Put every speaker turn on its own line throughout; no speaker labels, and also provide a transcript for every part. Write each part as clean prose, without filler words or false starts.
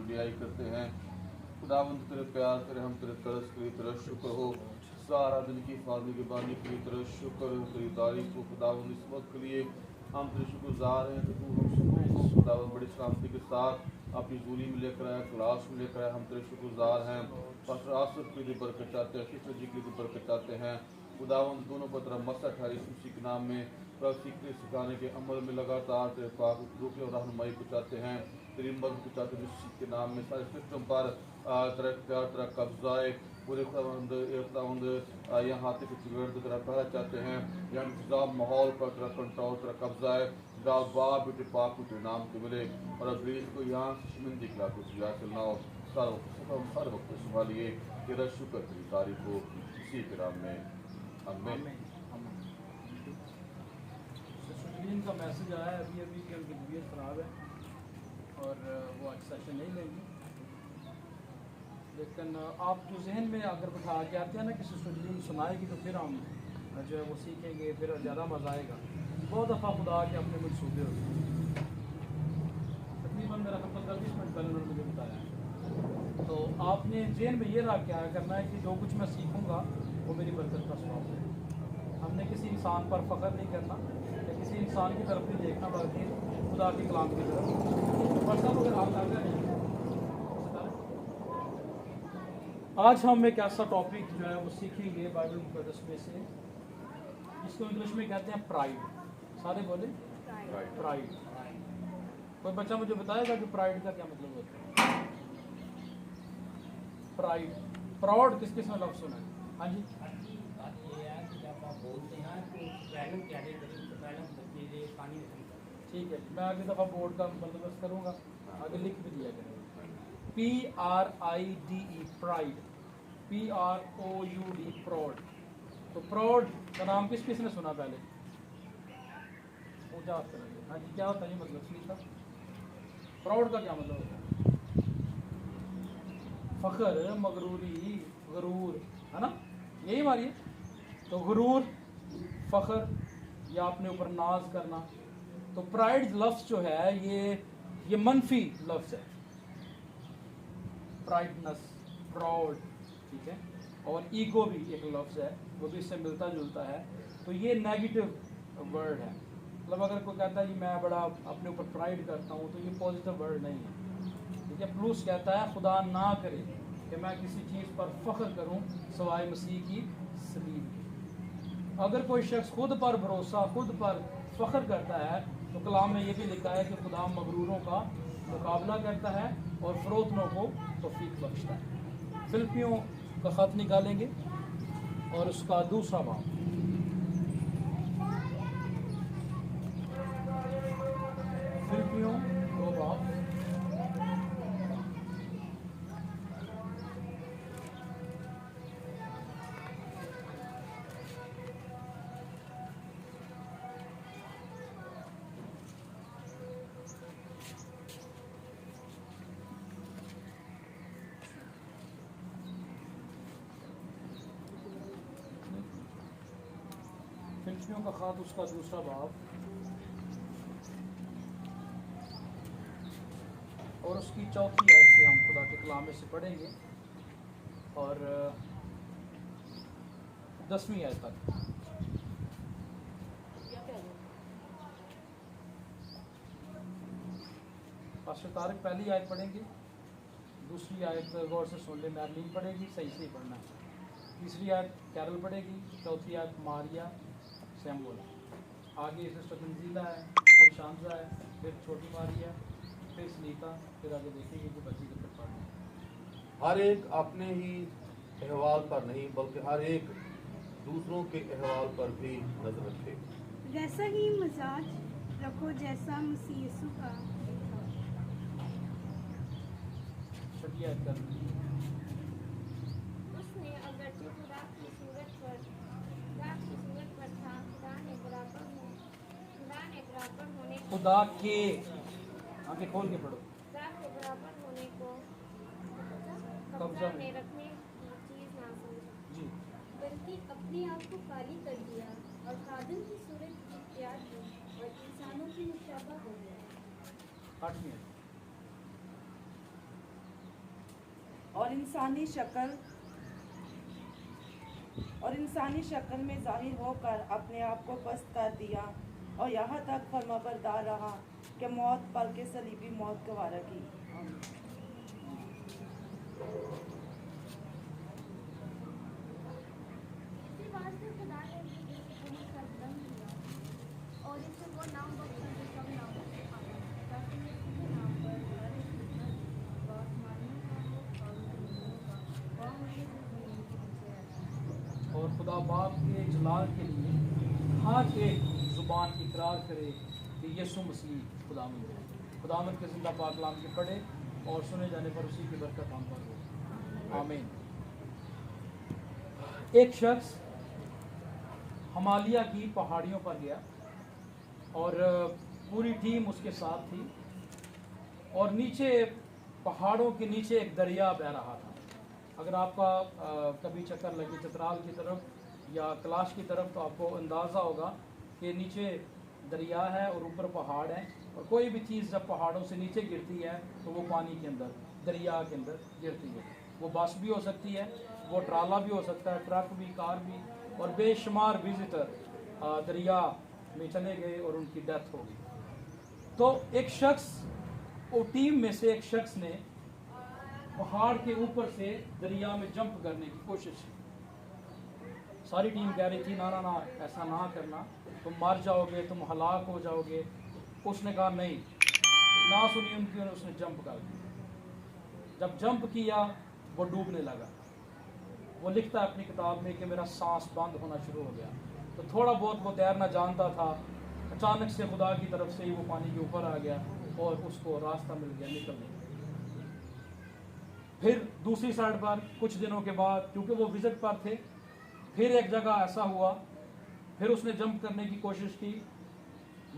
शुक्रियाई करते हैं। खुदावंद तेरे प्यार, तेरे हम तेरे तरस के लिए तेरा शुक्र हो। सारा दिन की हिफाजत के बानी के लिए तेरा शुक्र, तेरी तारीफ हो खुदावंद। इस वक्त के लिए हम तेरे शुक्रगुजार हैं कि तू हम सबों को खुदावंद बड़ी सलामती के साथ अपनी दूरी में लेकर आया, क्लास में लेकर आया। हम तेरे शुक्रगुजार हैं। पास्टर आसिफ के लिए बरकत चाहते हैं, सिस्टर जी के लिए बरकत चाहते हैं। खुदावंद दोनों पर तेरा मसा ठहरी उसी के नाम में पर सीखने सिखाने के अमल में लगातार तेरे पाक रुख और रहनुमाई को चाहते हैं। तेरी मदद को चाहते हैं मसीह के नाम में। सारे सिस्टम पर तेरा प्यार, तेरा कब्जा है पूरे खुदावंद यहाँ तक बिगड़ तेरा पहरा चाहते हैं। यहाँ इंतजाम माहौल पर तेरा कंट्रोल, तेरा कब्जा है। खुदा बाप बेटे पाक को तेरे नाम के मिले और अब्रीज को यहाँ से शर्मिंदगी खिला को तुझा चलना हो। हर वक्त संभालिए। तेरा शुक्र, तेरी तारीफ हो इसी के नाम में, आमीन।
सुशीलीन का मैसेज आया है अभी अभी कि उनकी तबीयत ख़राब है और वो आज सेशन नहीं लेंगे। लेकिन आप जो जहन में अगर बिठा के आते हैं ना कि सुशीलीन सुनाएगी तो फिर हम जो है वो सीखेंगे, फिर ज़्यादा मज़ा आएगा। बहुत दफ़ा खुदा के अपने मनसूबे होते हैं। तकरीबन मेरा 15-20 मिनट पहले उन्होंने मुझे बताया। तो आपने जहन में ये रख क्या करना है कि जो कुछ मैं सीखूँगा वो मेरी बरकत का स्वभाव है। हमने किसी इंसान पर फ़ख्र नहीं करना या किसी इंसान की तरफ नहीं देखना, बल्कि खुदा के कलाम की तरफ। पर सब अगर आप आगे नहीं, आज हम एक ऐसा टॉपिक जो है वो सीखेंगे बाइबल मुकद्दस में से, जिसको इंग्लिश में कहते हैं प्राइड। सारे बोले प्राइड। कोई बच्चा मुझे बताएगा कि प्राइड का क्या मतलब होता है? प्राइड, प्राउड किस किस में लफ्ज़ सुना है? हाँ जी, ठीक है। मैं अगली दफ़ा बोर्ड का बंदोबस्त करूँगा, आगे लिख भी दिया करेंगे। PRIDE pride, PROUD proud. तो प्राउड का नाम किस किस ने सुना पहले? पूछा आप करेंगे। हाँ जी, क्या होता है ये मतलब सुनीता? प्राउड का क्या मतलब होता है? फ़ख्र, मगरूरी, गरूर, है ना? यही मारिए। तो गरूर, फ़ख्र या अपने ऊपर नाज करना। तो प्राइड लफ्ज़ जो है ये मनफी लफ्ज़ है। प्राइडनेस, प्राउड, ठीक है। और ईगो भी एक लफ्ज़ है, वो भी इससे मिलता जुलता है। तो ये नेगेटिव वर्ड है। मतलब अगर कोई कहता है कि मैं बड़ा अपने ऊपर प्राइड करता हूँ, तो ये पॉजिटिव वर्ड नहीं है। ठीक है। प्लूस कहता है खुदा ना करे कि मैं किसी चीज़ पर फ़ख्र करूँ सवाए मसीह की सलीब के। अगर कोई शख्स खुद पर भरोसा, खुद पर फ़ख्र करता है, तो कलाम में ये भी लिखा है कि खुदा मगरूरों का मुकाबला करता है और फ़रोतनों को तौफीक बख्शता है। फिलिपियों का ख़त निकालेंगे और उसका दूसरा बाब, फिलिपियों 2 बाब, फिलिपियों का ख़त उसका दूसरा बाब और उसकी चौथी आयत से हम खुदा के कलाम में से पढ़ेंगे और 10वीं आयत तक। पास्टर तारिक पहली आयत पढ़ेंगे, दूसरी आयत गौर से सुन ले, मैरलीन पढ़ेगी, सही से ही पढ़ना है। तीसरी आयत कैरल पढ़ेगी, चौथी आयत मारिया सैमुअल, आगे सिस्टर तंजीला है, फिर शांजा है, फिर छोटी मारिया, फिर सुनीता, फिर आगे देखेंगे कि बच्ची कब तक पढ़ना है।
हर एक अपने ही अहवाल पर नहीं बल्कि हर एक दूसरों के अहवाल पर भी नजर रखे।
वैसा ही मिजाज रखो जैसा मसीह यीशु का
छठी आयत कर
उसने अगरचे खुदा की सूरत पर था, खुदा ने बराबर होने
खुदा के, आंखें खोल के पढ़ो,
खुदा के बराबर होने को
कब्जा
कब्जा
में
में रखने की चीज ना समझा,
जी।
बल्कि अपने आप को खाली कर दिया और खादिम की सूरत इख्तियार की और इंसानों की मुशाबा हो गया।
8वीं आयत,
और इंसानी शक्ल में जाहिर होकर अपने आप को पस्त कर दिया और यहाँ तक फर्माबरदार रहा कि मौत बल्कि सलीबी मौत गवारा की।
इसी वास्ते खुदा ने इस हुकूमत का जन्म दिया और इसे वो नाम बख्शा जो सब नामों से आगे, ताकि ये सीधे नाम पर हर एक हिम्मत व आसमानियों का हो और ज़मीनियों का व मुझे जो ज़मीन के नीचे रहता है।
और खुदा बाप के जलाल के लिए हर एक ज़ुबान इकरार करे कि यीशु मसीह खुदावंद है। खुदावंद के ज़िंदा पाक कलाम के पढ़े और सुने जाने पर उसी की बरकत हम पर हो। आमीन। एक शख्स हिमालय की पहाड़ियों पर गया और पूरी टीम उसके साथ थी और नीचे पहाड़ों के नीचे एक दरिया बह रहा था। अगर आपका कभी चक्कर लगे चित्राल की तरफ या कैलाश की तरफ तो आपको अंदाज़ा होगा कि नीचे दरिया है और ऊपर पहाड़ है, और कोई भी चीज़ जब पहाड़ों से नीचे गिरती है तो वो पानी के अंदर, दरिया के अंदर गिरती है। वो बस भी हो सकती है, वो ट्राला भी हो सकता है, ट्रक भी, कार भी, और बेशुमार विजिटर दरिया में चले गए और उनकी डेथ हो गई। तो एक शख्स, वो टीम में से एक शख्स ने पहाड़ के ऊपर से दरिया में जंप करने की कोशिश की। सारी टीम कह रही थी ना ना ना, ऐसा ना करना, तुम मर जाओगे, तुम हलाक हो जाओगे। उसने कहा नहीं, ना सुनी उनकी, उसने जंप कर दिया। जब जंप किया वो डूबने लगा। वो लिखता है अपनी किताब में कि मेरा सांस बंद होना शुरू हो गया। तो थोड़ा बहुत वो तैरना जानता था, अचानक से खुदा की तरफ से ही वो पानी के ऊपर आ गया और उसको रास्ता मिल गया निकलने का। फिर दूसरी साइड पर कुछ दिनों के बाद, क्योंकि वो विजिट पर थे, फिर एक जगह ऐसा हुआ, फिर उसने जंप करने की कोशिश की।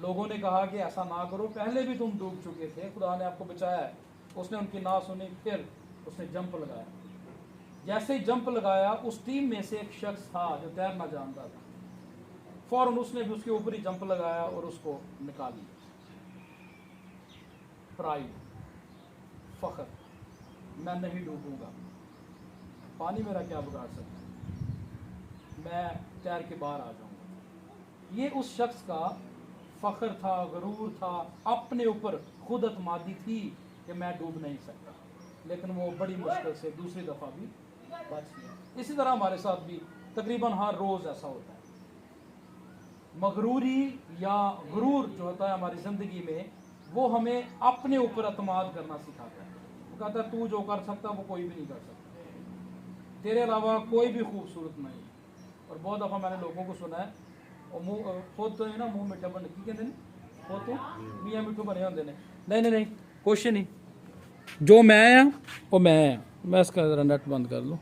लोगों ने कहा कि ऐसा ना करो, पहले भी तुम डूब चुके थे, खुदा ने आपको बचाया है। उसने उनकी ना सुनी, फिर उसने जंप लगाया। जैसे ही जंप लगाया, उस टीम में से एक शख्स था जो तैरना जानता था, फौरन उसने भी उसके ऊपर ही जंप लगाया और उसको निकाल लिया। प्राइड, फख्र, मैं नहीं डूबूंगा, पानी मेरा क्या बिगाड़ सकता है, मैं तैर के बाहर आ जाऊंगा। ये उस शख्स का फख्र था, गरूर था, अपने ऊपर खुद अतमादी थी कि मैं डूब नहीं सकता, लेकिन वो बड़ी मुश्किल से दूसरी दफ़ा भी बच गया। इसी तरह हमारे साथ भी तकरीबन हर रोज़ ऐसा होता है। मगरूरी या गुरूर जो होता है हमारी ज़िंदगी में, वो हमें अपने ऊपर अतमाद करना सिखाता है। वो कहता है तू जो कर सकता वो कोई भी नहीं कर सकता, तेरे अलावा कोई भी खूबसूरत नहीं। और बहुत दफ़ा मैंने लोगों को सुना है, और मुँह खुद तो है ना, मुँह मिठा बन की कहते हैं, खुद तो मियाँ मिठू बने होंगे ने। नहीं नहीं नहीं, कुछ नहीं, जो मैं हाँ वो मैं हाँ। मैं इसका ज़रा नेट बंद कर लूँ।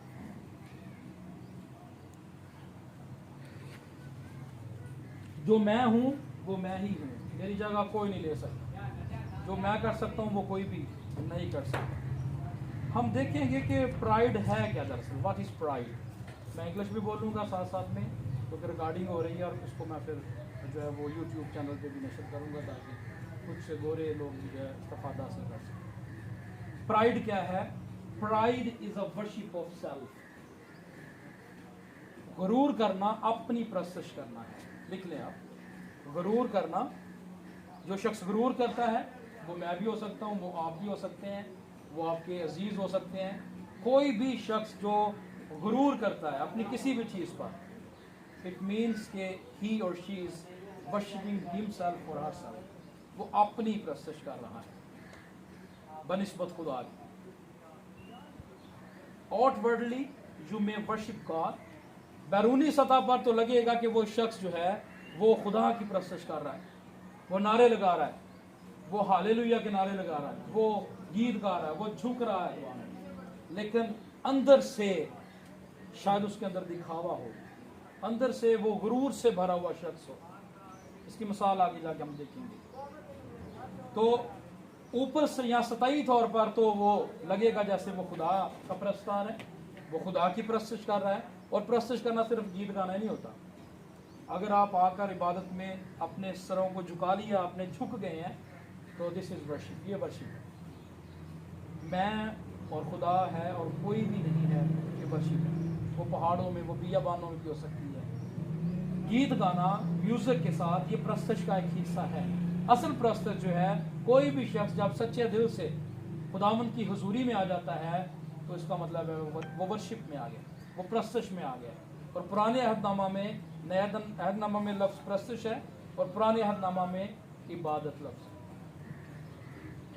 जो मैं हूँ वो मैं ही हूँ, मेरी जगह कोई नहीं ले सकता। जो मैं कर सकता हूँ वो कोई भी नहीं कर सकता। हम देखेंगे कि प्राइड है क्या दरअसल, व्हाट इज़ प्राइड। मैं इंग्लिश भी बोलूँगा साथ साथ में, क्योंकि रिकॉर्डिंग हो रही है और उसको मैं फिर जो है वो यूट्यूब चैनल पे भी नशर करूँगा ताकि कुछ गोरे लोग भी जो है इस्तेफादा हासिल कर सकें। प्राइड क्या है? Pride is a worship of self. गुरूर करना अपनी प्रस्तुत करना है। लिख लें आप, गुरूर करना। जो शख्स गुरूर करता है वो मैं भी हो सकता हूँ, वो आप भी हो सकते हैं, वो आपके अजीज हो सकते हैं। कोई भी शख्स जो गुरूर करता है अपनी किसी भी चीज़ पर, इट मीन्स के ही और शी इज वर्शिपिंग हिमसेल्फ और हरसेल्फ, वो अपनी प्रस्तुत कर रहा है बनिस्बत खुदा की। Outwardly you may worship God, बैरूनी सतह पर तो लगेगा कि वो शख्स जो है वो खुदा की प्रस्तुत कर रहा है, वो नारे लगा रहा है, वो हालेलुया के नारे लगा रहा है, वो गीत गा रहा है, वो झुक रहा है दुआ में। लेकिन अंदर से शायद उसके अंदर दिखावा हो, अंदर से वो गुरूर से भरा हुआ शख्स हो। इसकी मिसाल आगे जाके हम देखेंगे। तो ऊपर से या सतही तौर पर तो वो लगेगा जैसे वो खुदा का प्रस्तार है, वो खुदा की प्रस्तुत कर रहा है। और प्रस्तुत करना सिर्फ गीत गाना नहीं होता। अगर आप आकर इबादत में अपने सरों को झुका लिया, अपने झुक गए हैं, तो दिस इज वर्शिप, ये वर्शिप है। मैं और खुदा है और कोई भी नहीं है कि वर्शिप है। वो पहाड़ों में, वो बियाबानों में भी हो सकती है। गीत गाना म्यूजिक के साथ ये प्रस्तश का एक हिस्सा है। असल प्रस्तश जो है, कोई भी शख्स जब सच्चे दिल से खुदावंद की हुजूरी में आ जाता है तो इसका मतलब है वो वर्शिप में आ गया, वो प्रस्तश में आ गया। और पुराने अहदनामा में, नया अहदनामा में लफ्ज़ प्रस्तश है और पुराने अहदनामा में इबादत लफ्ज़ है।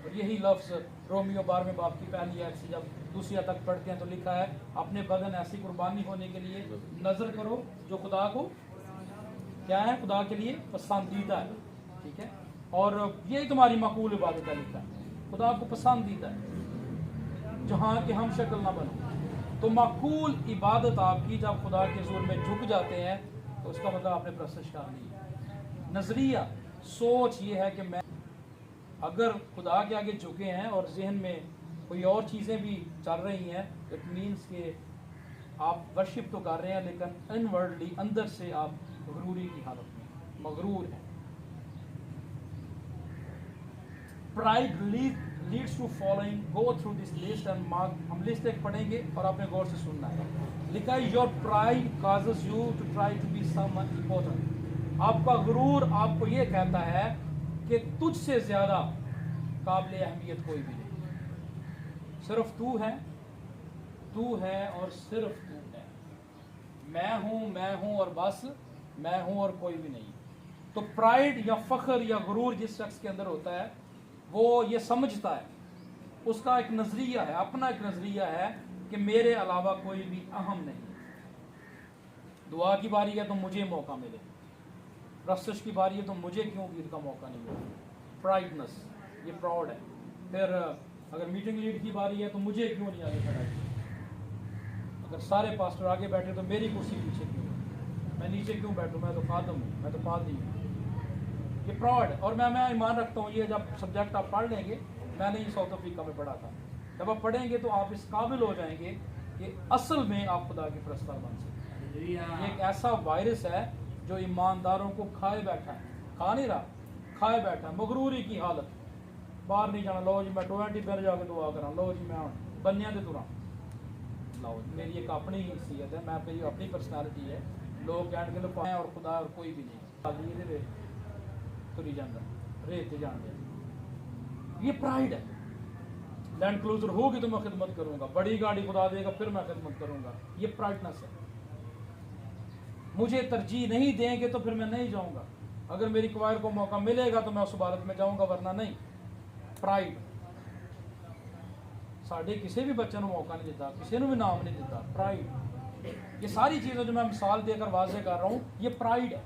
और यही लफ्ज़ रोमियो 12वें बाब की पहली आयत से जब दूसरी आयत तक पढ़ते हैं तो लिखा है, अपने बदन ऐसी कुर्बानी होने के लिए नजर करो जो खुदा को क्या है, खुदा के लिए पसंदीदा है। ठीक है, और यही तुम्हारी माकूल इबादत है, लिखा है खुदा को पसंदीदा है जहाँ के हम शक्ल ना बनो। तो माकूल इबादत आपकी जब खुदा के हुजूर में झुक जाते हैं तो उसका मतलब आपने प्रस्तश कर ली। नजरिया, सोच ये है कि मैं अगर खुदा के आगे झुके हैं और जहन में कोई और चीज़ें भी चल रही हैं, इट मीन्स कि आप वर्शिप तो कर रहे हैं लेकिन इनवर्डली, अंदर से आप मगरूरी की हालत में मगरूर हैं। Pride leads to following, go through this list and mark. हम लिस्ट एक पढ़ेंगे और आपने गौर से सुनना है। लिखा है, your pride causes you to try to be someone important. आपका गुरूर आपको ये कहता है कि तुझसे ज्यादा काबिल अहमियत कोई भी नहीं, सिर्फ तू है और सिर्फ तू है। मैं हूं और बस मैं हूं और कोई भी नहीं। तो प्राइड या फख्र या गुरूर जिस शख्स के अंदर होता है वो ये समझता है, उसका एक नजरिया है, अपना एक नजरिया है कि मेरे अलावा कोई भी अहम नहीं। दुआ की बारी है तो मुझे मौका मिले, प्रस्तश की बारी है तो मुझे क्यों गीत का मौका नहीं मिला। प्राइडनेस, ये प्राउड है। फिर अगर मीटिंग लीड की बारी है तो मुझे क्यों नहीं आगे खड़ा किया। अगर सारे पास्टर आगे बैठे तो मेरी कुर्सी पीछे क्यों, मैं नीचे क्यों बैठूं, मैं तो खादम हूँ, मैं तो पादी हूँ। ये प्राउड है। और मैं ईमान रखता हूँ, ये जब सब्जेक्ट आप पढ़ लेंगे, मैंने ये साउथ अफ्रीका में पढ़ा था, जब आप पढ़ेंगे तो आप इस काबिल हो जाएंगे कि असल में आप खुदा के परस्तार बन सकते हैं। ये एक ऐसा वायरस है जो ईमानदारों को खाए बैठा है, खा नहीं रहा, खाए बैठा है, मगरूरी की हालत। बाहर नहीं जाना, लो जी मैं 20 पर जाके दुआ करा, लो जी मैं बनिया तो तुरा, लो मेरी एक अपनी हैसियत है, मैं मेरी अपनी पर्सनैलिटी है, लोग कह के लो और खुदा और कोई भी नहीं तुरी जाता रेत जान दे। ये प्राइड है। लैंड क्लोजर होगी तो मैं खिदमत करूंगा, बड़ी गाड़ी खुदा देगा फिर मैं खिदमत करूंगा, ये प्राइडनेस है। मुझे तरजीह नहीं देंगे तो फिर मैं नहीं जाऊंगा, अगर मेरी क्वायर को मौका मिलेगा तो मैं उस इबादत में जाऊंगा, वरना नहीं। प्राइड साढ़े किसी भी बच्चे को मौका नहीं देता, किसी को भी नाम नहीं देता। प्राइड, ये सारी चीजें जो मैं मिसाल देकर वाजे कर रहा हूं, ये प्राइड है,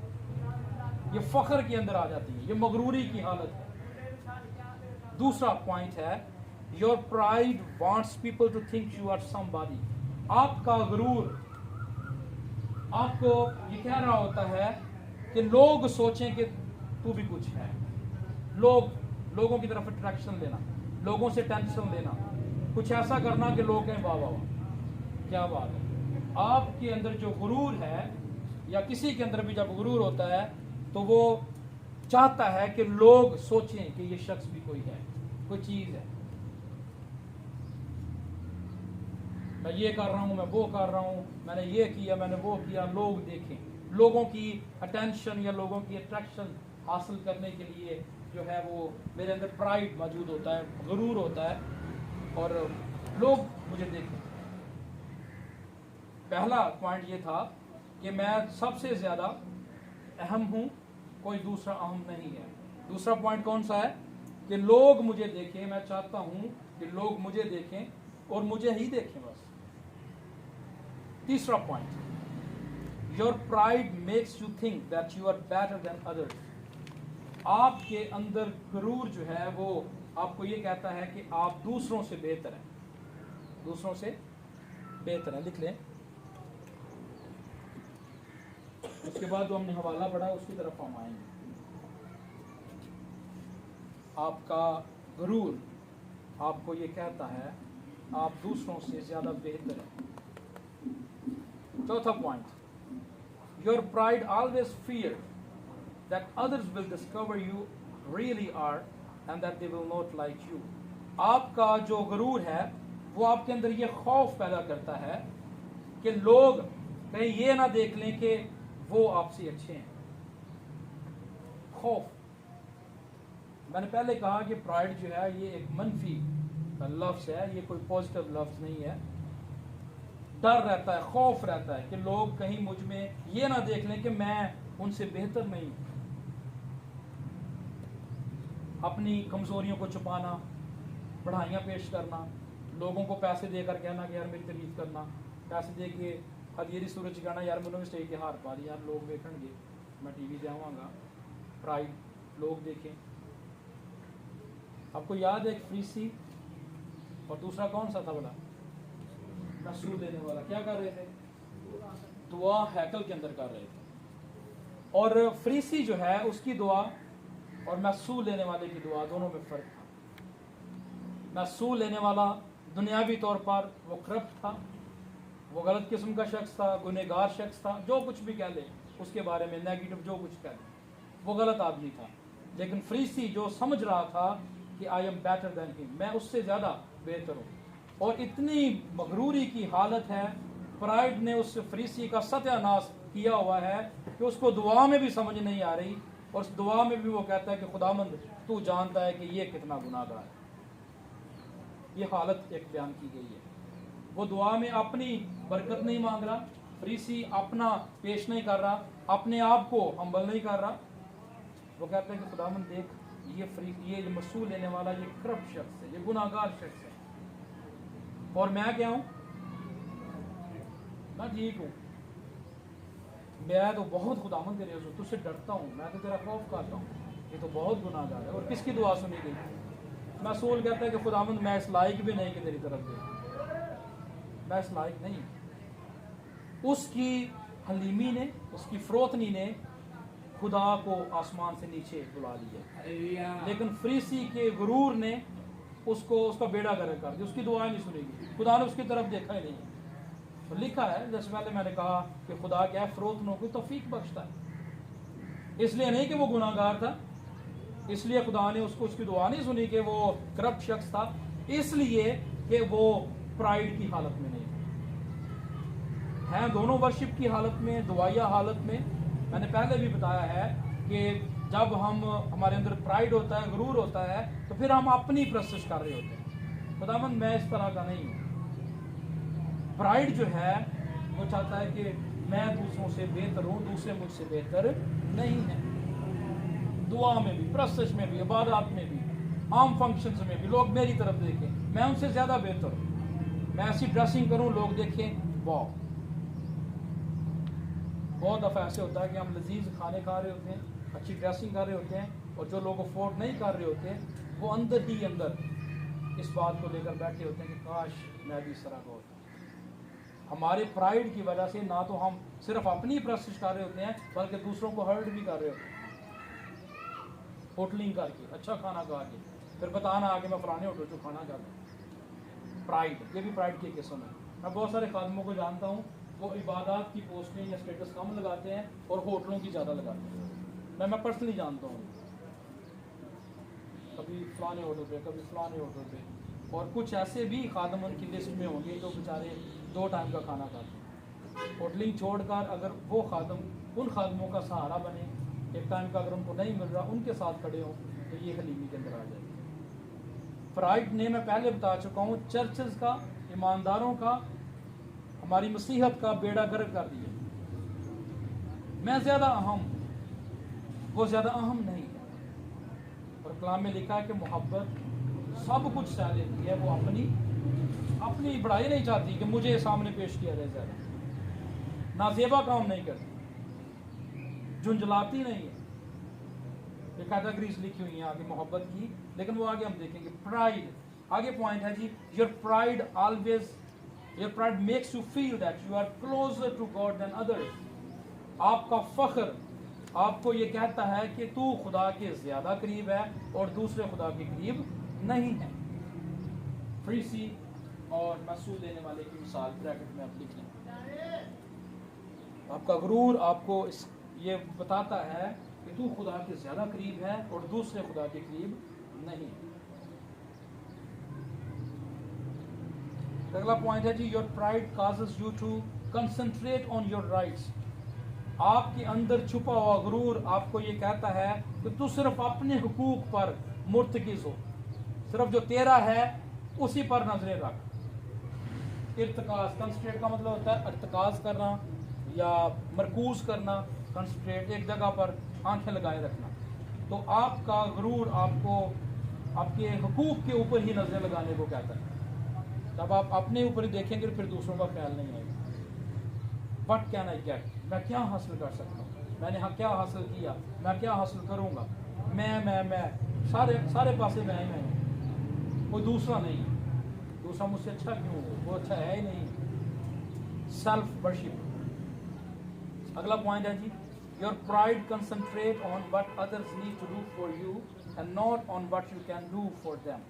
ये फख्र के अंदर आ जाती है, ये मगरूरी की हालत है। दूसरा पॉइंट है, your pride wants people to think you are somebody. आपका गुरूर आपको ये कह रहा होता है कि लोग सोचें कि तू भी कुछ है। लोगों की तरफ अट्रैक्शन लेना, लोगों से टेंशन लेना, कुछ ऐसा करना कि लोग कहें वाह वाह वाह क्या बात है। आपके अंदर जो गुरूर है, या किसी के अंदर भी जब गुरूर होता है तो वो चाहता है कि लोग सोचें कि ये शख्स भी कोई है, कोई चीज है। मैं ये कर रहा हूं, मैं वो कर रहा हूं, मैंने ये किया, मैंने वो किया, लोग देखें। लोगों की अटेंशन या लोगों की अट्रैक्शन हासिल करने के लिए जो है वो मेरे अंदर प्राइड मौजूद होता है, गुरूर होता है, और लोग मुझे देखें। पहला पॉइंट ये था कि मैं सबसे ज्यादा अहम हूं, कोई दूसरा अहम नहीं है। दूसरा पॉइंट कौन सा है कि लोग मुझे देखें, मैं चाहता हूं कि लोग मुझे देखें और मुझे ही देखें बस। तीसरा point, your pride makes you think that you are better than others. आपके अंदर गुरूर जो है वो आपको ये कहता है कि आप दूसरों से बेहतर हैं, दूसरों से बेहतर हैं। लिख लें, उसके बाद जो हमने हवाला पढ़ा उसकी तरफ हम आएंगे। आपका गुरूर आपको ये कहता है आप दूसरों से ज्यादा बेहतर हैं। चौथा point, your pride always fear that others will discover you really are and that they will not like you. आपका जो गुरूर है वो आपके अंदर ये खौफ पैदा करता है कि लोग कहीं ये ना देख लें कि वो आपसे अच्छे हैं। खौफ, मैंने पहले कहा कि प्राइड जो है ये एक मनफी लफ्ज़ है, ये कोई पॉजिटिव लफ्ज़ नहीं है। डर रहता है, खौफ रहता है कि लोग कहीं मुझ में ये ना देख लें कि मैं उनसे बेहतर नहीं हूं। अपनी कमजोरियों को छुपाना, बढ़ाइयाँ पेश करना, लोगों को पैसे देकर कहना कि यार मेरी तारीफ करना, पैसे दे के हदीरी सूरज कहना यार मैंने स्टेज के हार पा ली, यार लोग देखेंगे, मैं टीवी जाऊँगा, प्राइड लोग देखें। आपको याद है एक फरीसी और दूसरा कौन सा था बड़ा नसूल देने वाला, क्या कर रहे थे? दुआ हैकल के अंदर कर रहे थे। और फरीसी जो है उसकी दुआ और महसूल लेने वाले की दुआ दोनों में फर्क था। महसूल लेने वाला दुनियावी तौर पर वो करप्ट था, वो गलत किस्म का शख्स था, गुनहगार शख्स था, जो कुछ भी कह ले उसके बारे में नेगेटिव जो कुछ कह ले, वो गलत आदमी था। लेकिन फरीसी जो समझ रहा था कि I am better than him, मैं उससे ज़्यादा बेहतर हूँ, और इतनी मगरूरी की हालत है, प्राइड ने उस फरीसी का सत्यानाश किया हुआ है कि उसको दुआ में भी समझ नहीं आ रही, और उस दुआ में भी वो कहता है कि खुदामंद तू जानता है कि ये कितना गुनाहगार है। ये हालत एक बयान की गई है। वो दुआ में अपनी बरकत नहीं मांग रहा, फरीसी अपना पेश नहीं कर रहा, अपने आप को हम्बल नहीं कर रहा। वो कहता है कि खुदामंद देख ये मसूल लेने वाला ये करप्ट शख्स है, ये गुनाहगार शख्स है, और मैं क्या हूँ? मैं ठीक हूँ, मैं तो बहुत खुदामंद तेरे तुझसे डरता हूँ, मैं तो तेरा खौफ करता हूँ, ये तो बहुत गुनाहगार है। और किसकी दुआ सुनी गई? मसूल कहता है कि खुदामंद मैं इस लायक भी नहीं कि तेरी तरफ दे, मैं इस लायक नहीं। उसकी हलीमी ने, उसकी फरोतनी ने खुदा को आसमान से नीचे बुला लिया, लेकिन फरीसी के गुरूर ने उसका बेड़ा गर्क कर दिया, उसकी दुआएं नहीं सुनेगी, खुदा ने उसकी तरफ देखा ही नहीं। तो लिखा है, जैसे पहले मैंने कहा कि खुदा क्या है, फरोतनों को तौफीक बख्शता है। इसलिए नहीं कि वो गुनाहगार था, इसलिए खुदा ने उसकी दुआ नहीं सुनी कि वो करप्ट शख्स था, इसलिए कि वो प्राइड की हालत में नहीं है। दोनों वर्शिप की हालत में, दुआया हालत में। मैंने पहले भी बताया है कि जब हमारे अंदर प्राइड होता है, गुरूर होता है, तो फिर हम अपनी प्रस्तुत कर रहे होते हैं। खुदावंद मैं इस तरह का नहीं हूँ। प्राइड जो है वो चाहता है कि मैं दूसरों से बेहतर हूँ, दूसरे मुझसे बेहतर नहीं है। दुआ में भी, प्रस्तुत में भी, इबादत में भी, आम फंक्शंस में भी लोग मेरी तरफ देखें, मैं उनसे ज़्यादा बेहतर हूँ। मैं ऐसी ड्रेसिंग करूँ, लोग देखें वाह। बहुत दफ़ा ऐसे होता है कि हम लजीज खाने खा रहे होते हैं, अच्छी ड्रेसिंग कर रहे होते हैं, और जो लोग अफोर्ड नहीं कर रहे होते वो अंदर ही अंदर इस बात को लेकर बैठे होते हैं कि काश मैं भी इस तरह का होता। हमारे प्राइड की वजह से ना तो हम सिर्फ अपनी प्रस्तुत कर रहे होते हैं, बल्कि दूसरों को हर्ट भी कर रहे होते हैं। होटलिंग करके, अच्छा खाना खा के, फिर बताना आगे मैं फलाने होटल से खाना खाता हूँ। प्राइड, ये भी प्राइड की किस्म है। मैं बहुत सारे खादमों को जानता हूँ, वो इबादत की पोस्टें या स्टेटस कम लगाते हैं और होटलों की ज़्यादा लगाते हैं। मैं पर्सनली जानता हूँ, कभी फलाने होटल पे, कभी फलाने होटल पे। और कुछ ऐसे भी खादम उनकी लिस्ट में होंगे जो बेचारे 2 टाइम का खाना खाते हैं। होटलिंग छोड़कर अगर वो खादम उन खादमों का सहारा बने, एक टाइम का अगर उनको नहीं मिल रहा, उनके साथ खड़े हों, तो ये हलीमी के अंदर आ जाएगी। प्राइड ने, मैं पहले बता चुका हूँ, चर्चेस का, ईमानदारों का, हमारी मसीहत का बेड़ा गर्क कर दिया। मैं ज़्यादा अहम, वो ज़्यादा अहम नहीं है। और कलाम में लिखा है कि मोहब्बत सब कुछ सह लेती है, वो अपनी बढ़ाई नहीं चाहती कि मुझे सामने पेश किया जाए ज़्यादा, नाजेबा काम नहीं करती, झुंझलाती नहीं है। ये कैटेगरीज लिखी हुई हैं आगे मोहब्बत की, लेकिन वो आगे हम देखेंगे। प्राइड, आगे पॉइंट है जी, your pride always, your pride makes you feel that you are closer to God than others. आपका फख्र आपको ये कहता है कि तू खुदा के ज़्यादा करीब है और दूसरे खुदा के करीब नहीं है। फरीसी और मसूल देने वाले की मिसाल ब्रैकेट में आप लिख लें। आपका गुरूर आपको ये बताता है कि तू खुदा के ज़्यादा करीब है और दूसरे खुदा के करीब नहीं। अगला पॉइंट है जी, your pride causes you to concentrate on your rights. आपके अंदर छुपा हुआ गुरूर आपको ये कहता है कि तू सिर्फ अपने हुकूक पर मुर्तकिज हो, सिर्फ जो तेरा है उसी पर नजरें रख। इर्तिकाज, कंसंट्रेट का मतलब होता है इर्तिकाज करना या मरकूज करना, कंसंट्रेट एक जगह पर आंखें लगाए रखना। तो आपका गुरूर आपको आपके हुकूक के ऊपर ही नजरें लगाने को कहता है। जब आप अपने ऊपर ही देखेंगे फिर दूसरों का ख्याल नहीं आएगा। वट कैन आई गेट, मैं क्या हासिल कर सकता हूँ, मैंने क्या हासिल किया, मैं क्या हासिल करूँगा, मैं सारे पासे मैं हूँ, कोई दूसरा नहीं, दूसरा मुझसे अच्छा क्यों हो, वो अच्छा है ही नहीं। Self worship. अगला पॉइंट है जी, your pride concentrate on what others need to do for you and not on what you can do for them,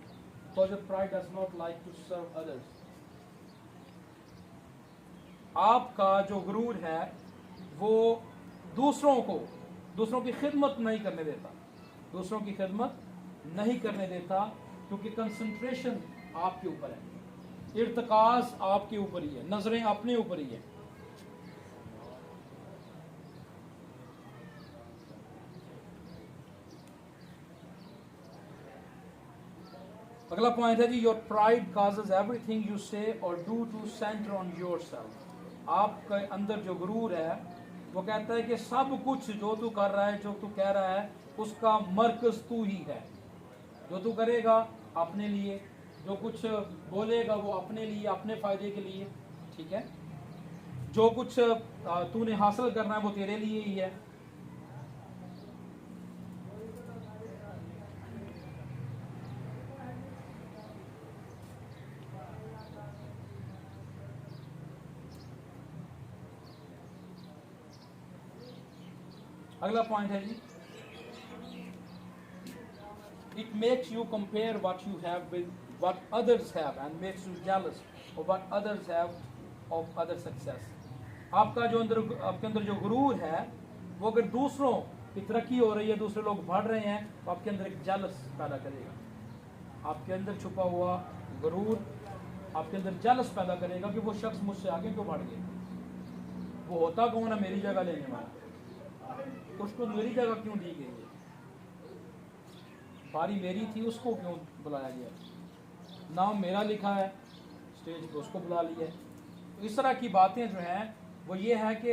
because your pride does not like to serve others. आपका जो गुरूर है वो दूसरों की खिदमत नहीं करने देता, दूसरों की खिदमत नहीं करने देता, क्योंकि कंसंट्रेशन आपके ऊपर है, इर्तिकाज आपके ऊपर ही है, नजरें अपने ऊपर ही है। अगला पॉइंट है जी, your pride causes everything you say or do to centre on yourself. आपके अंदर जो गुरूर है वो कहता है कि सब कुछ जो तू कर रहा है, जो तू कह रहा है, उसका मरकज तू ही है। जो तू करेगा अपने लिए, जो कुछ बोलेगा वो अपने लिए, अपने फायदे के लिए, ठीक है। जो कुछ तूने हासिल करना है वो तेरे लिए ही है। अगला पॉइंट है जी, it makes you compare what you have with what others have and makes you jealous of what others have of other success. आपके अंदर जो गुरूर है वो अगर दूसरों की तरक्की हो रही है, दूसरे लोग बढ़ रहे हैं, तो आपके अंदर एक जेलस पैदा करेगा। आपके अंदर छुपा हुआ गुरूर आपके अंदर जेलस पैदा करेगा कि वो शख्स मुझसे आगे क्यों बढ़ गया, वो होता कौन है मेरी जगह लेने वाला, उसको मेरी जगह क्यों दी गई है, बारी मेरी थी उसको क्यों बुलाया गया, नाम मेरा लिखा है स्टेज पे उसको बुला लिया। इस तरह की बातें जो हैं वो ये है कि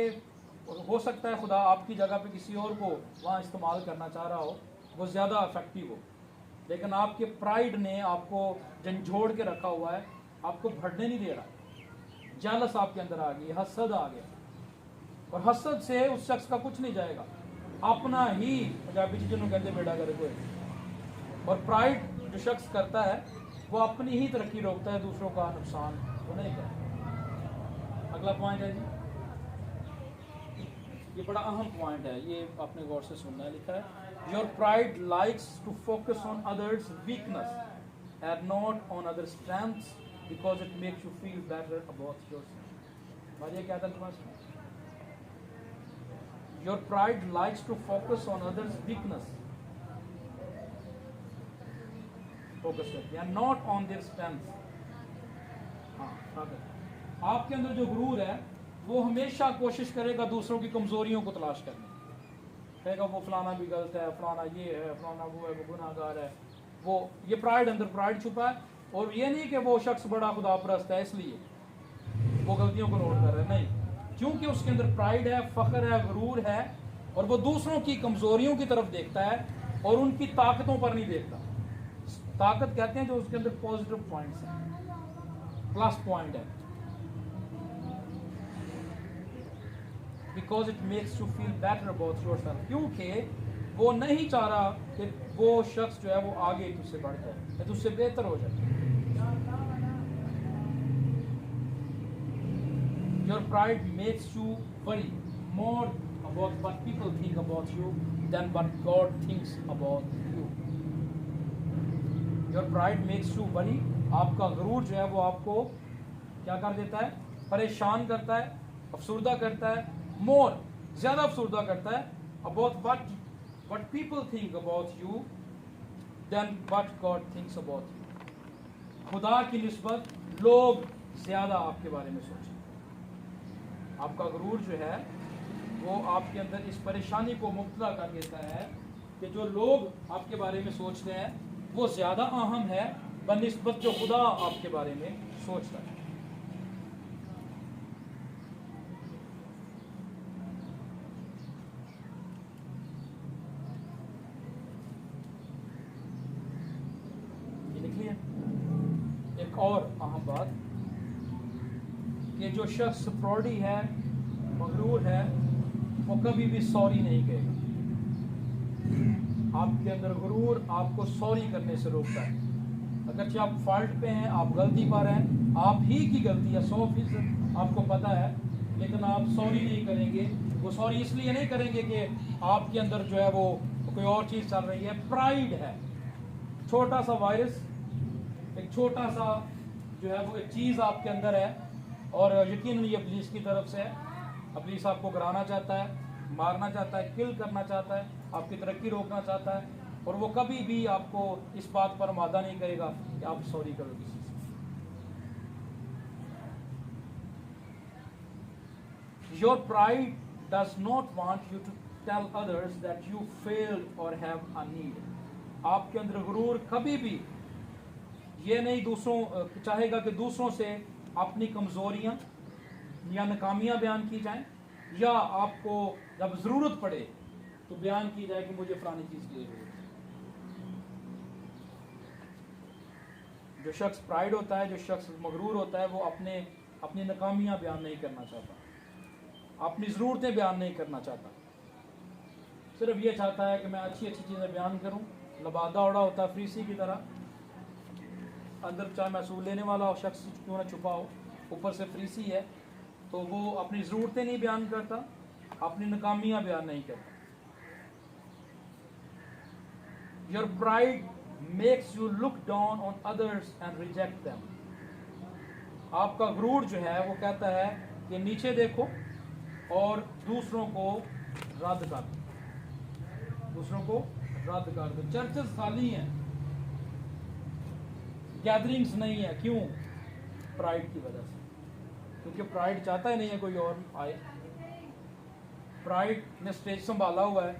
हो सकता है खुदा आपकी जगह पे किसी और को वहाँ इस्तेमाल करना चाह रहा हो, वो ज़्यादा इफेक्टिव हो, लेकिन आपके प्राइड ने आपको झंझोड़ के रखा हुआ है, आपको बढ़ने नहीं दे रहा। जालस आपके अंदर आ गई, हसद आ गया, और हसद से उस शख्स का कुछ नहीं जाएगा, अपना ही पंजाबी जिन्होंने कहते बेड़ा करे कोई। और प्राइड जो शख्स करता है वो अपनी ही तरक्की रोकता है, दूसरों का नुकसान वो नहीं करता। अगला पॉइंट है जी, ये बड़ा अहम पॉइंट है, ये आपने गौर से सुनना है। लिखा है your pride likes to focus on others weakness and not on other strengths because it makes you feel better about yourself. और ये क्या था तुम्हारे पास? Your pride likes to focus on others weakness, focus करते हैं, नॉट ऑन देयर स्ट्रेंथ। हाँ, आपके अंदर जो गुरूर है वो हमेशा कोशिश करेगा दूसरों की कमजोरियों को तलाश करने, कहेगा वो फलाना भी गलत है, फलाना ये है, फलाना वो है, वो गुनाहगार है। वो ये प्राइड, अंदर प्राइड छुपा है। और ये नहीं कि वो शख्स बड़ा खुदापरस्त है इसलिए वो गलतियों को नोट कर रहा है, नहीं, क्योंकि उसके अंदर प्राइड है, फख्र है, गुरूर है, और वो दूसरों की कमजोरियों की तरफ देखता है और उनकी ताकतों पर नहीं देखता। ताकत कहते हैं जो उसके अंदर पॉजिटिव पॉइंट्स हैं, प्लस पॉइंट है, because it makes you feel better about yourself, क्योंकि वो नहीं चाह रहा कि वो शख्स जो है वो आगे तुझसे बढ़ जाए या तुझसे बेहतर हो जाए। Your pride makes you worry more about what people think about you than what God thinks about you. Your pride makes you worry, आपका गुरूर जो है वो आपको क्या कर देता है? परेशान करता है, अफसुर्दा करता है, मोर ज्यादा अफसुर्दा करता है, about what people think about you than what God thinks about you. खुदा की निस्बत लोग ज़्यादा आपके बारे में सोचें। आपका गुरूर जो है वो आपके अंदर इस परेशानी को मुब्तला कर देता है कि जो लोग आपके बारे में सोचते हैं वो ज़्यादा अहम है बनिस्बत जो खुदा आपके बारे में सोचता है। ये लिख लिया। एक और अहम बात कि जो शख्स फ्रॉडी है, मगरूर है, वो कभी भी सॉरी नहीं कहेगा। आपके अंदर गुरूर आपको सॉरी करने से रोकता है। अगरचे आप फॉल्ट पे हैं, आप गलती पर हैं, आप ही की गलती है 100% आपको पता है, लेकिन आप सॉरी नहीं करेंगे। वो सॉरी इसलिए नहीं करेंगे कि आपके अंदर जो है वो कोई और चीज़ चल रही है, प्राइड है। छोटा सा वायरस, एक छोटा सा जो है वो एक चीज़ आपके अंदर है, और यकीनन ये इब्लीस की तरफ से है। इब्लीस आपको गिराना चाहता है, मारना चाहता है, किल करना चाहता है, आपकी तरक्की रोकना चाहता है, और वो कभी भी आपको इस बात पर वादा नहीं करेगा कि आप सॉरी करो किसी से। Your pride does not want you to tell others that you failed or have a need. आपके अंदर गुरूर कभी भी ये नहीं दूसरों चाहेगा कि दूसरों से अपनी कमज़ोरियाँ या नाकामियाँ बयान की जाएं, या आपको जब ज़रूरत पड़े तो बयान की जाए कि मुझे फलानी चीज़ की ज़रूरत है। जो शख्स प्राइड होता है, जो शख्स मगरूर होता है, वो अपनी नाकामियाँ बयान नहीं करना चाहता, अपनी ज़रूरतें बयान नहीं करना चाहता। सिर्फ ये चाहता है कि मैं अच्छी अच्छी चीज़ें बयान करूं। लबादा उड़ा होता है फ्रीसी की तरह, अंदर चाहे महसूल लेने वाला हो शख्स क्यों ना छुपा हो, ऊपर से फ्रीसी है, तो वो अपनी ज़रूरतें नहीं बयान करता, अपनी नाकामियाँ बयान नहीं करता। Your pride makes you look down on others and reject them. आपका गुरूर जो है वो कहता है कि नीचे देखो और दूसरों को रद्द कर दो, दूसरों को रद्द कर दो। चर्चेस खाली हैं, गैदरिंग्स नहीं है। क्यों? प्राइड की वजह से, क्योंकि प्राइड चाहता ही नहीं है कोई और आए। प्राइड ने स्टेज संभाला हुआ है,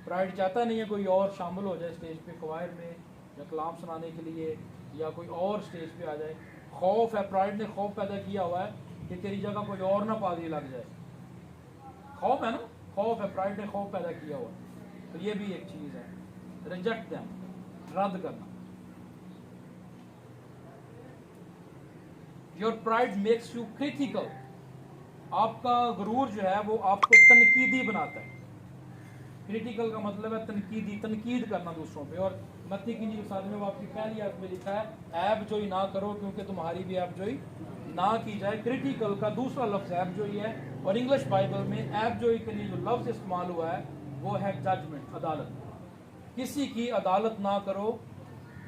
प्राइड चाहता नहीं है कोई और शामिल हो जाए स्टेज पे, ख्वायर में या कलाम सुनाने के लिए, या कोई और स्टेज पे आ जाए। खौफ है, प्राइड ने खौफ पैदा किया हुआ है कि तेरी जगह कोई और ना पादरी लग जाए। खौफ है ना, खौफ है, प्राइड ने खौफ पैदा किया हुआ है। तो ये भी एक चीज़ है, रिजेक्ट देम, रद्द करना। Your pride makes you critical. आपका गुरूर जो है वो आपको तनकीदी बनाता है। क्रिटिकल का मतलब है तनकीदी, तनकीद करना दूसरों पे। और मत्ती की साथ में वो आपकी पहली आयत में लिखा है, ऐब जोई ना करो क्योंकि तुम्हारी भी ऐब जोई ना की जाए। क्रिटिकल का दूसरा लफ्ज़ ऐब जोई है, और इंग्लिश बाइबल में ऐब जोई के लिए जो लफ्ज़ इस्तेमाल हुआ है वो है जजमेंट, अदालत। किसी की अदालत ना करो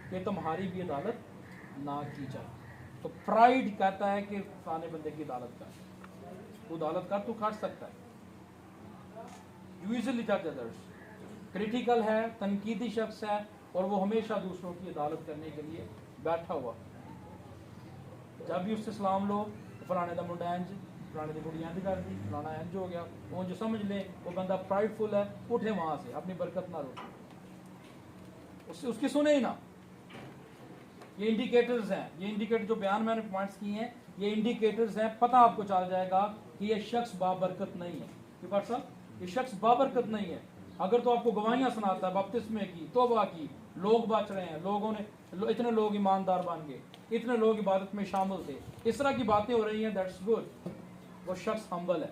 कि तुम्हारी भी अदालत ना की जाए। तो प्राइड कहता है कि फलाने बंदे की अदालत कर, तू अदालत कर, तू कर सकता है। यूजुअली जज अदर्स। क्रिटिकल है, तनकीदी शख्स है, और वो हमेशा दूसरों की अदालत करने के लिए बैठा हुआ। जब भी उससे सलाम लो तो फलाने का मुंडा इंज, फलाने की कुड़ी इंज कर दी, फलाना इंज हो गया, वो जो समझ ले वो बंदा प्राइडफुल है, उठे वहाँ से, अपनी बरकत ना रोके, उसकी सुने ही ना। ये इंडिकेटर्स हैं, ये इंडिकेटर जो बयान मैंने पॉइंट्स किए हैं, ये इंडिकेटर्स हैं। पता आपको चल जाएगा कि ये शख्स बाबरकत नहीं है। क्यों भाई साहब, ये शख्स बाबरकत नहीं है। अगर तो आपको गवाहियां सुनाता है बपतिस्मे की, तौबा की, लोग बच रहे हैं, लोगों ने इतने लोग ईमानदार बन गए, इतने लोग इबादत में शामिल थे, इस तरह की बातें हो रही हैं, दैट्स गुड। वो शख्स हम्बल है।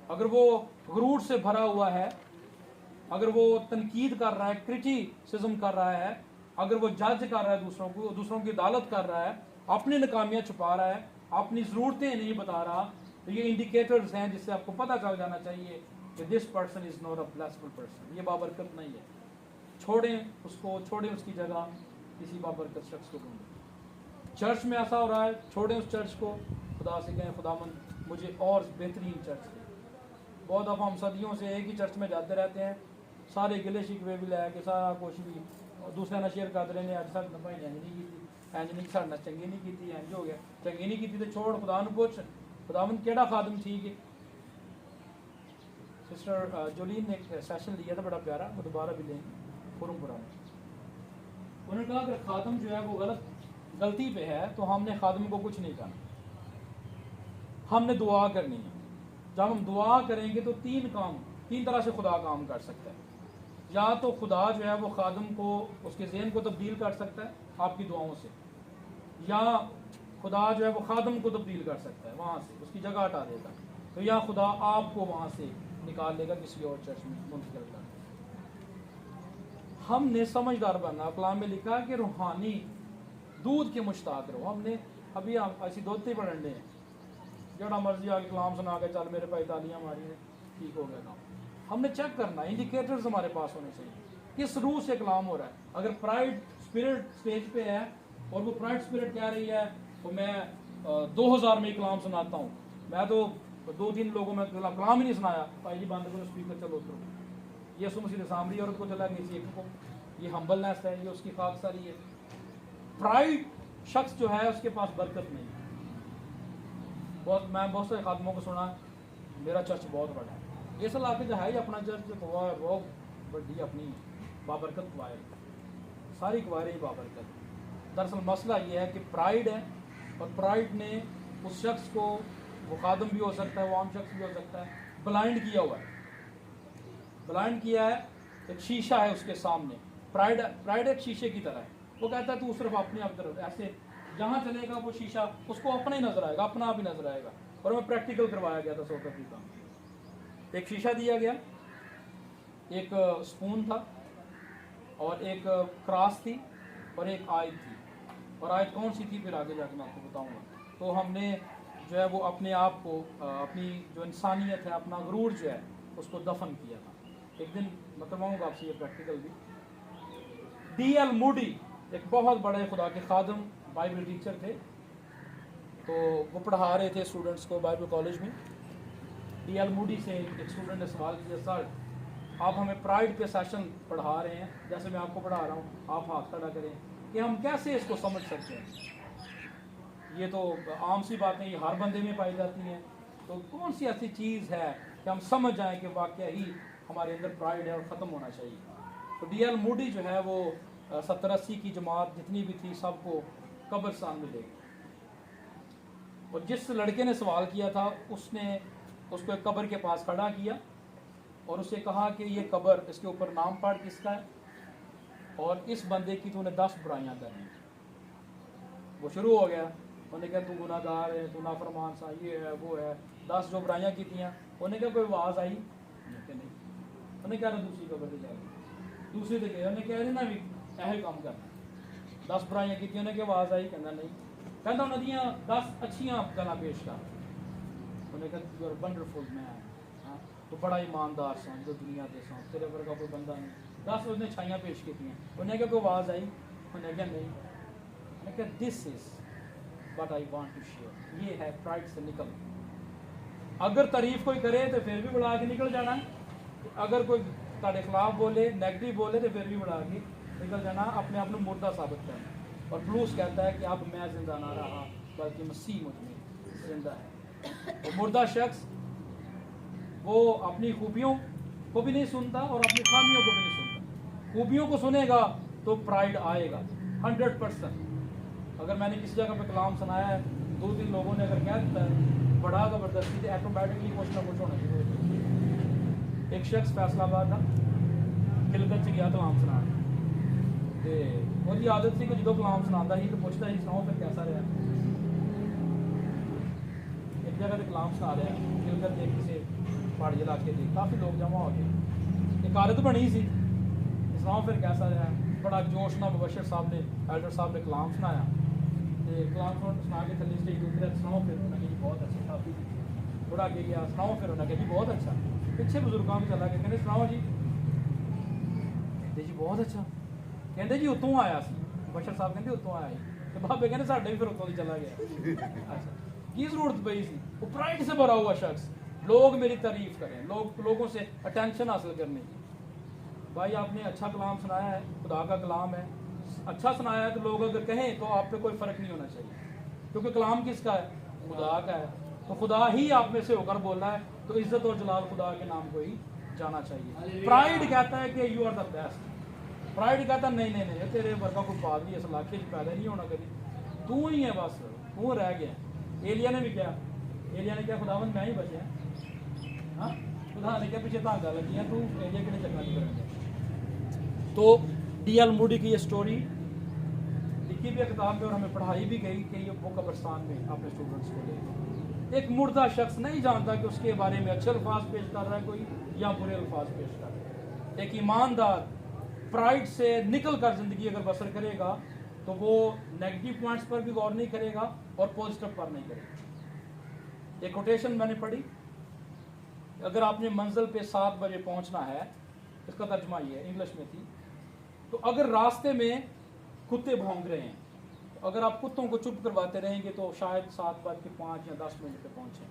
अगर वो गुरूर से भरा हुआ है, अगर वो तनकीद कर रहा है, क्रिटिसिज्म कर रहा है, अगर वो जज कर रहा है दूसरों को, दूसरों की अदालत कर रहा है, अपनी नाकामियाँ छुपा रहा है, अपनी ज़रूरतें नहीं बता रहा, तो ये इंडिकेटर्स हैं जिससे आपको पता चल जाना चाहिए कि this person is not a blessful person, ये बाबरकत नहीं है। छोड़ें उसको, छोड़ें उसकी जगह, किसी बाबरकत शख्स को ढूंढें। चर्च में ऐसा हो रहा है, छोड़ें उस चर्च को, खुदा से कहें खुदामंद मुझे और बेहतरीन चर्च दे। बहुत दफ़ा हम सदियों से एक ही चर्च में जाते रहते हैं, सारे गिले शिकवे भी लै के सारा कुछ भी, और दूसरे ना शेयर करते रहने, अज तक नफा नहीं की थी, इंज नहीं साढ़े चंगी नहीं की, इंज हो गया, चंगी नहीं की तो छोड़, खुदा नूं पुछ, खुदावंद केड़ा खादम ठीक है। सिस्टर जोलीन ने एक सेशन लिया था बड़ा प्यारा, वो दोबारा भी लेंगे फोरमपुरा में। उन्होंने कहा अगर खादम जो है वो गलती पे है तो हमने खादम को कुछ नहीं करना, हमने दुआ करनी है। जब हम दुआ करेंगे तो तीन तरह से खुदा काम कर सकता है। या तो खुदा जो है वो खादम को, उसके ज़हन को तब्दील कर सकता है आपकी दुआओं से, या खुदा जो है वो खादम को तब्दील कर सकता है, वहाँ से उसकी जगह हटा देगा, तो या खुदा आपको वहाँ से निकाल लेगा, किसी और चर्च में मुंतकिल कर। हमने समझदार बनना, कलाम में लिखा है कि रूहानी दूध के मुश्ताक रहो। हमने अभी ऐसी दोते पढ़ने हैं, जड़ा मर्जी आके कलाम सुना के चल मेरे भाई तालियां मारी ने ठीक हो गया काम। हमने चेक करना, इंडिकेटर्स हमारे पास होने चाहिए, किस रूह से कलाम हो रहा है। अगर प्राइड स्पिरिट स्टेज पे है और वो प्राइड स्पिरिट कह रही है तो मैं 2000 में कलाम सुनाता हूँ, मैं तो 2-3 लोगों में कलाम ही नहीं सुनाया, भाई जी बंद करो स्पीकर, चलो उतरो। ये सुमसी सामरी औरत को चला गई एक को, ये हम्बलनेस है, ये उसकी खाकसारी है। प्राइड शख्स जो है उसके पास बरकत नहीं है। मैं बहुत से खादमों को सुना, मेरा चर्च बहुत बड़ा है, इस इलाके जो है ही अपना चर्च बहुत बड़ी अपनी बाबरकत कवायद, सारी कवायरें बाबरकत। दरअसल मसला ये है कि प्राइड है, और प्राइड ने उस शख्स को, वो खादम भी हो सकता है, वो आम शख्स भी हो सकता है, ब्लाइंड किया हुआ है। ब्लाइंड किया है, एक शीशा है उसके सामने, प्राइड एक शीशे की तरह है। वो कहता है तू सिर्फ अपने आप तरफ, ऐसे जहाँ चलेगा वो शीशा उसको अपना ही नजर आएगा, अपना आप ही नजर आएगा। और मैं प्रैक्टिकल करवाया गया था साउथ अफ्रीका में, एक शीशा दिया गया, एक स्पून था, और एक क्रॉस थी, और एक आयत थी। और आयत कौन सी थी फिर आगे जाकर मैं आपको बताऊंगा। तो हमने जो है वो अपने आप को, अपनी जो इंसानियत है, अपना गुरूर जो है, उसको दफन किया था। एक दिन मैं करवाऊँगा आपसे ये प्रैक्टिकल भी। D.L. मूडी एक बहुत बड़े खुदा के खादम, बाइबल टीचर थे, तो वो पढ़ा रहे थे स्टूडेंट्स को बाइबल कॉलेज में। D.L. मूडी से एक स्टूडेंट ने सवाल किया, सर आप हमें प्राइड पे सेशन पढ़ा रहे हैं, जैसे मैं आपको पढ़ा रहा हूँ, आप हाथ खड़ा करें कि हम कैसे इसको समझ सकते हैं। ये तो आम सी बातें, ये हर बंदे में पाई जाती हैं, तो कौन सी ऐसी चीज़ है कि हम समझ जाएं कि वाकया ही हमारे अंदर प्राइड है और ख़त्म होना चाहिए। तो D.L. मूडी जो है वो 70-80 की जमात जितनी भी थी सबको कब्रिस्तान में ले गए, और जिस लड़के ने सवाल किया था उसने उसको एक कब्र के पास खड़ा किया और उससे कहा कि ये कब्र, इसके ऊपर नाम पढ़ किसका है, और इस बंदे की तूने 10 बुराइयां करनी। वो शुरू हो गया, उन्होंने कहा तू गुनाहगार है, तू नाफरमान सा, ये है वो है, 10 जो बुराइयां की थी। उन्होंने कहा कोई आवाज़ आई नहीं, उन्होंने कहा दूसरी कब्र से जाए, दूसरी तो गए, उन्हें कह ना भी ऐसे काम करना, 10 बुराइयां की थी, उन्हें क्या आवाज़ आई, कहना नहीं, कहता उन्होंने 10 अच्छियाँ गला पेश कर। उन्हें कहा यू आर वंडरफुल मैन, हाँ तो बड़ा ईमानदार सा जो दुनिया दे सा, तेरे वर्गा कोई बंदा नहीं। 10 उसने छाइयाँ पेश की थी, उन्हें क्या कोई आवाज़ आई, उन्हें क्या नहीं, उन्हें क्या this is what I want to share. ये है प्राइड से निकल। अगर तारीफ कोई करे तो फिर भी बढ़ा के निकल जाना, अगर कोई तेरे खिलाफ बोले, नेगेटिव बोले तो फिर भी बढ़ा के निकल जाना, अपने आप को मुर्दा साबित करना। और ब्लूस कहता है कि अब मैं जिंदा ना रहा बल्कि मसीह मुझ में जिंदा है। वो मुर्दा शख्स वो अपनी खूबियों को भी नहीं सुनता और अपनी खामियों को भी नहीं सुनता। खूबियों को सुनेगा तो प्राइड आएगा 100%। अगर मैंने किसी जगह पे कलाम सुनाया है, 2-3 लोगों ने अगर कह दिया है बड़ा ज़बरदस्ती, तो ऑटोमेटिकली कुछ ना कुछ होना शुरू हो जाएगा। एक शख्स फैसलाबाद था, खिलकत से गया कलाम सुनाने, तो उसकी आदत थी कि जो कलाम सुनाता ही तो पूछता ही सुनाओ फिर कैसा रहा। एक जगह से कलाम सुना रहा है, खिलकत एक किसी पहाड़ी इलाके थे, काफ़ी लोग जमा हो गए, एक आदत बनी सी, सुनाओ फिर कैसा रहा। बड़ा जोश ना मुबशर साहब ने, एल्डर साहब ने कलाम सुनाया, तो कलाम सुना के थले स्टेज उतरे, सुनाओ फिर उन्होंने जी बहुत अच्छा, काफ़ी थोड़ा आगे गया, सुनाओ फिर उन्होंने जी बहुत अच्छा। पिछे बुजुर्गों में चला गया, कहते सुनाओ जी, कहते जी बहुत अच्छा, कहते जी उतों आया सी, बशर साहब कहते उतों आया ही, तो बाबे कहते साढ़े भी फिर उतों ही चला गया। अच्छा की जरूरत पई सी, वो प्राइड से भरा हुआ शख्स, लोग मेरी तारीफ करें, लोगों से अटेंशन हासिल करने की। भाई आपने अच्छा कलाम सुनाया है, खुदा का कलाम है, अच्छा सुनाया है तो लोग अगर कहें तो आप पे कोई फ़र्क नहीं होना चाहिए, क्योंकि कलाम किसका है? खुदा का है। तो खुदा ही आप में से होकर बोला है, तो इज्जत और जलाल खुदा के नाम को ही जाना चाहिए। प्राइड कहता है कि you are the best. Pride कहता है नहीं नहीं नहीं, तेरे वर्गा कोई बात नहीं, इस इलाके में पैदा नहीं होना कभी, तू ही है बस, तू रह गया। एलिया ने भी क्या, एलिया ने क्या, खुदावंद मैं ही बचे हैं। हाँ, खुदा ने क्या पीछे धागा लगी है, तू एलिया के लिए चंगा नहीं करेंगे। तो D.L. मूडी की ये स्टोरी लिखी भी है किताब में और हमें पढ़ाई भी गई कि ये वो कब्रिस्तान में अपने स्टूडेंट्स को ले। एक मुर्दा शख्स नहीं जानता कि उसके बारे में अच्छे अल्फाज पेश कर रहा है कोई या बुरे अल्फाज पेश कर रहा है। एक ईमानदार प्राइड से निकल कर ज़िंदगी अगर बसर करेगा तो वो नेगेटिव पॉइंट्स पर भी गौर नहीं करेगा और पॉजिटिव पर नहीं करेगा। एक कोटेशन मैंने पढ़ी, अगर आपने मंजिल पे 7 बजे पहुंचना है, इसका तर्जमा ये इंग्लिश में थी, तो अगर रास्ते में कुत्ते भौंक रहे हैं, तो अगर आप कुत्तों को चुप करवाते रहेंगे तो शायद 7:05 या 10 मिनट पे पहुंचे।